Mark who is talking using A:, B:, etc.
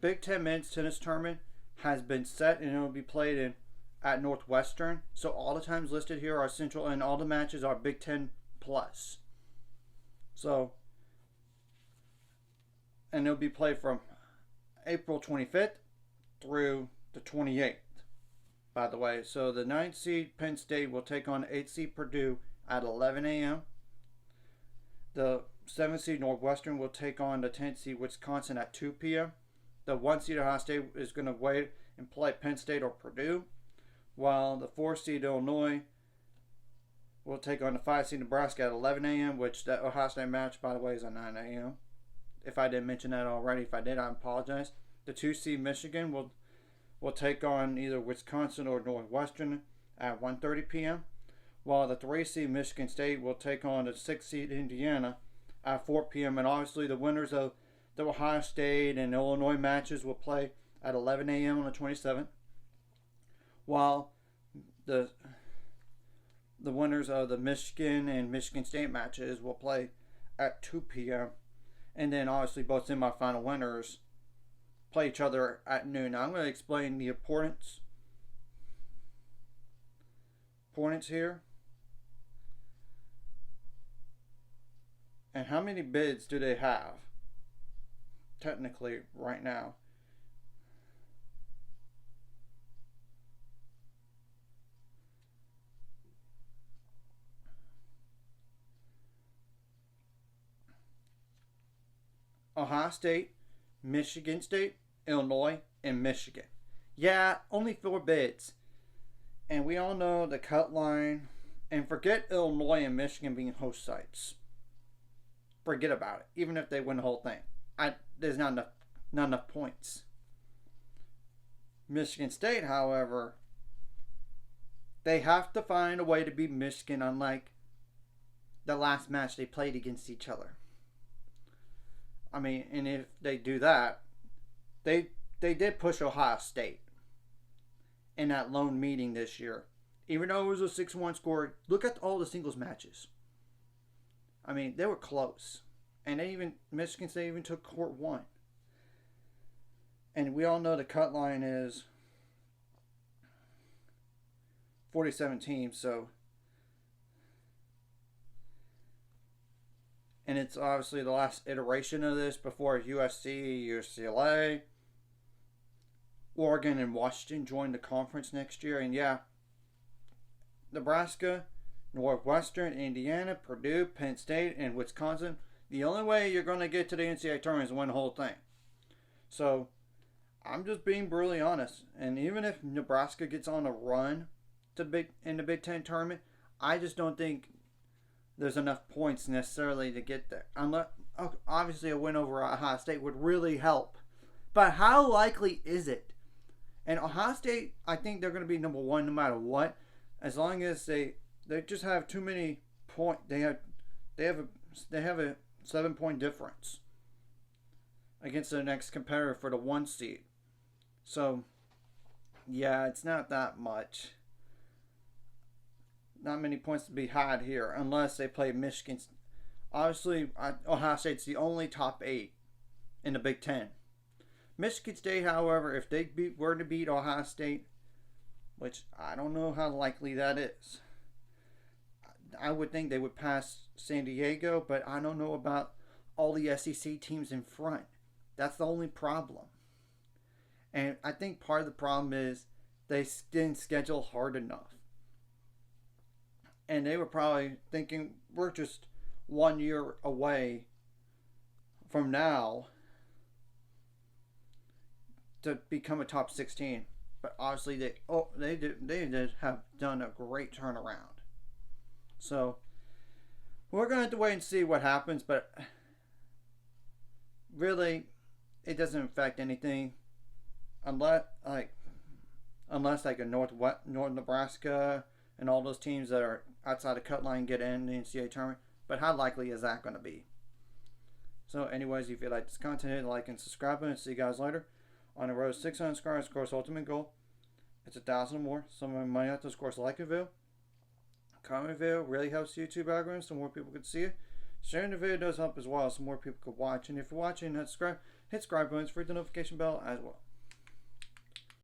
A: Big Ten men's tennis tournament has been set and it will be played in at Northwestern. So all the times listed here are Central, and all the matches are Big Ten plus. So, and it'll be played from April 25th through the 28th, by the way. So the 9th seed Penn State will take on 8th seed Purdue at 11 a.m. The 7th seed Northwestern will take on the 10th seed Wisconsin at 2 p.m. The 1 seed Ohio State is going to wait and play Penn State or Purdue, while the 4 seed Illinois will take on the 5 seed Nebraska at 11 a.m., which the Ohio State match, by the way, is at 9 a.m. If I didn't mention that already, if I did, I apologize. The 2 seed Michigan will take on either Wisconsin or Northwestern at 1:30 p.m., while the 3 seed Michigan State will take on the 6 seed Indiana at 4 p.m. And obviously the winners of the Ohio State and Illinois matches will play at 11 a.m. on the 27th, while the winners of the Michigan and Michigan State matches will play at 2 p.m. And then obviously both semifinal winners play each other at noon. Now I'm going to explain the importance here. And how many bids do they have technically right now? Ohio State, Michigan State, Illinois, and Michigan. Yeah, only 4 bids. And we all know the cut line. And forget Illinois and Michigan being host sites. Forget about it. Even if they win the whole thing. There's not enough points. Michigan State, however, they have to find a way to beat Michigan, unlike the last match they played against each other. I mean, and if they do that, they did push Ohio State in that lone meeting this year. Even though it was a 6-1 score, look at all the singles matches. I mean, they were close. And Michigan State even took court 1. And we all know the cut line is 47 teams, so. And it's obviously the last iteration of this before USC, UCLA, Oregon, and Washington join the conference next year. And yeah, Nebraska, Northwestern, Indiana, Purdue, Penn State, and Wisconsin. The only way you're going to get to the NCAA tournament is to win the whole thing. So, I'm just being brutally honest. And even if Nebraska gets on a run in the Big Ten tournament, I just don't think there's enough points necessarily to get there. Unless, obviously, a win over Ohio State would really help. But how likely is it? And Ohio State, I think they're going to be number 1 no matter what. As long as they just have too many points. They have a 7-point difference against the next competitor for the 1 seed. So, yeah, it's not that much. Not many points to be had here unless they play Michigan. Obviously, Ohio State's the only top 8 in the Big Ten. Michigan State, however, if they were to beat Ohio State, which I don't know how likely that is, I would think they would pass San Diego, but I don't know about all the SEC teams in front. That's the only problem. And I think part of the problem is they didn't schedule hard enough. And they were probably thinking, we're just 1 year away from now to become a top 16. But obviously they did have done a great turnaround. So we're going to have to wait and see what happens, but really it doesn't affect anything unless like a North Nebraska and all those teams that are outside the cut line get in the NCAA tournament. But how likely is that going to be? So anyways, if you like this content, hit like and subscribe, and see you guys later. On the road to 600 subscribers, of course, ultimate goal. It's 1,000 or more. Some of my money out, of course, like a video. Comment video really helps YouTube algorithm so more people can see it. Sharing the video does help as well so more people can watch. And if you're watching and not subscribed, hit subscribe buttons, hit the notification bell as well.